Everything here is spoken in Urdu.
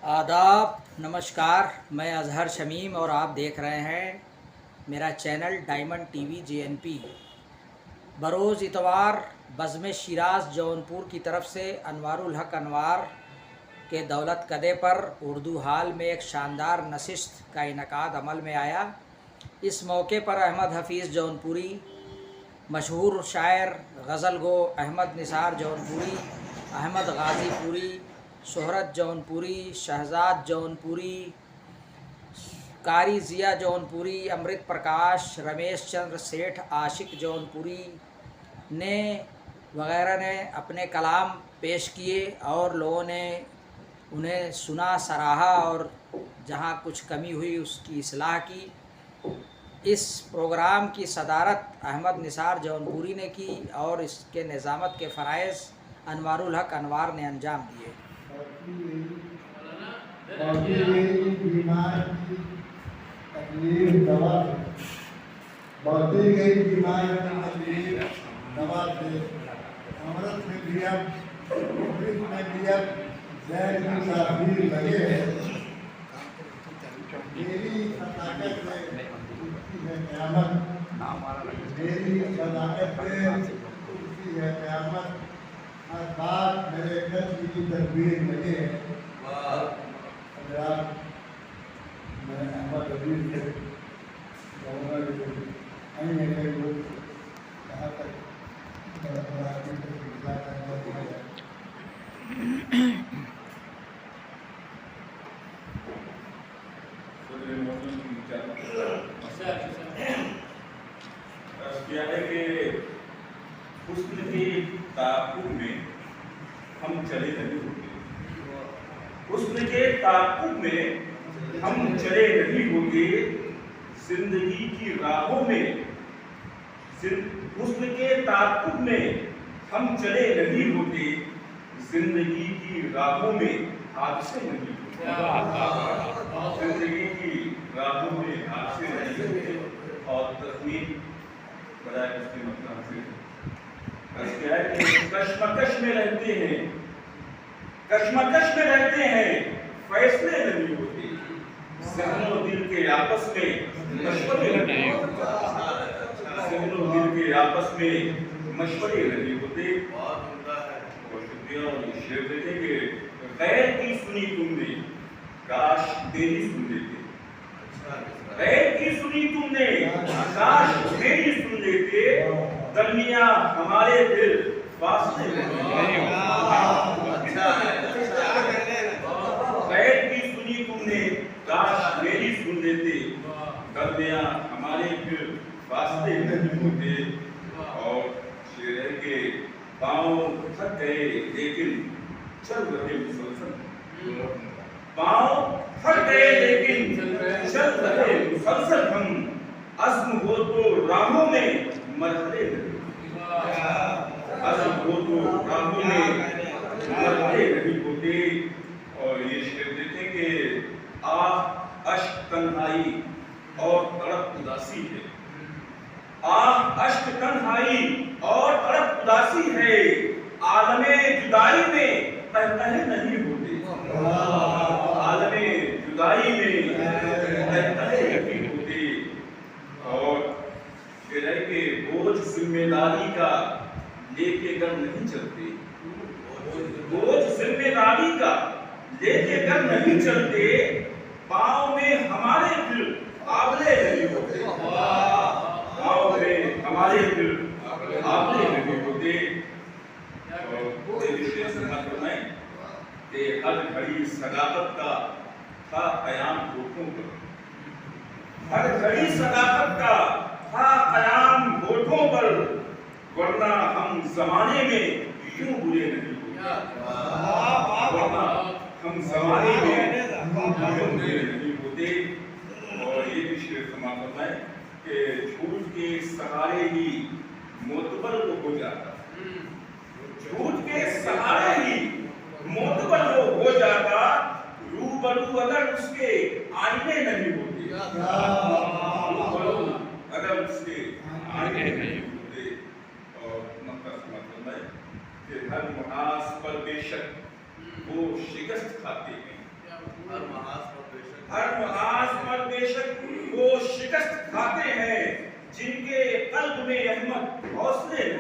آداب، نمشکار، میں اظہر شمیم اور آپ دیکھ رہے ہیں میرا channel diamond T V JNP۔ بروز اتوار بزم شیراز جونپور کی طرف سے انوار الحق انوار کے دولت کدے پر اردو ہال میں ایک شاندار نشست کا انعقاد عمل میں آیا۔ اس موقع پر احمد حفیظ جونپوری، مشہور شاعر غزل گو احمد نثار جونپوری، احمد غازی پوری، شہرت جونپوری، شہزاد جونپوری، قاری ضیا جونپوری، امرت پرکاش، رمیش چندر سیٹھ، عاشق جونپوری وغیرہ نے اپنے کلام پیش کیے اور لوگوں نے انہیں سنا، سراہا اور جہاں کچھ کمی ہوئی اس کی اصلاح کی۔ اس پروگرام کی صدارت احمد نثار جونپوری نے کی اور اس کے نظامت کے فرائض انوار الحق انوار نے انجام دیے۔ ہر بات میرے قلب کی تدبیر لگے ہے۔ میں احمد حفیظ سے گورنر کہاں تک کیا ہے کہ حسن کے تعاقب میں ہم چلے نہیں ہوتے، حسن کے تعاقب میں ہم چلے نہیں ہوتے، زندگی کی راہوں میں حسن کے تعاقب میں ہم چلے نہیں ہوتے، زندگی کی راہوں میں حادثے نہیں ہوتے، زندگی کی راہوں میں حادثے نہیں ہوتے۔ اور تخمین برائے اس کے مطلب سے کیا ہے کہ کشمکش میں رہتے ہیں، کشمکش میں رہتے ہیں، فیصلے نہیں ہوتے، ذہن و دل کے آپس میں مشورے نہیں ہوتے، ذہن و دل کے آپس میں مشورے نہیں ہوتے۔ بہت شکریہ۔ اور یہ شعر دیکھیں کہ غیر کی سنی تم نے، کاش تیری سن لیتے، غیر کی سنی تم نے، کاش میری سن لیتے، درمیان ہمارے پھر فاصلے نہیں ہوتے، غیر کی سنی تم نے، کاش میری سن لیتے، درمیان ہمارے پھر فاصلے نہیں ہوتے۔ اور شعر ہے کہ پاؤں تھک گئے لیکن چل رہے مسلسل، پاؤں تھک گئے لیکن چل رہے مسلسل ہم، عزم ہو تو راہوں میں مرحلے نہیں، عزم ہو تو راہوں میں مرحلے نہیں ہوتے۔ اور یہ شعر دیکھیں کہ آہ اشک تنہائی اور تڑپ اداسی ہے، آہ اشک تنہائی اور تڑپ اداسی ہے، عالم جدائی میں تہتہے نہیں ہوتے، عالم جدائی میں تہتہے نہیں ہوتے۔ اور پھر ہے کہ بوجھ ذمہ داری کا لے کے گھر نہیں چلتے، بوجھ ذمہ داری کا لے کے گھر نہیں چلتے، پاؤں میں ہمارے پھر آبلے نہیں ہوتے، پاؤں میں ہمارے پھر آبلے نہیں ہوتے۔ کہ ہر گھڑی صداقت کا تھا قیام ہوٹوں پر، ہر گھڑی صداقت کا تھا قیام ہوٹوں پر، ورنہ ہم زمانے میں یوں برے نہیں ہوتے، ورنہ ہم زمانے میں یوں برے نہیں ہوتے۔ اور یہ بھی شعر سماعت فرمائیں کہ جھوٹ کے سہارے ہی معتبر ہو جاتا، جھوٹ کے سہارے ہی معتبر ہو جاتا، روبرو اگر اس کے آئینے نہیں ہوتے، روبرو ہر محاذ پر بے شک وہ شکست کھاتے ہیں، ہر محاذ پر بے شک وہ شکست کھاتے ہیں، جن کے قلب میں رحمت حوصلے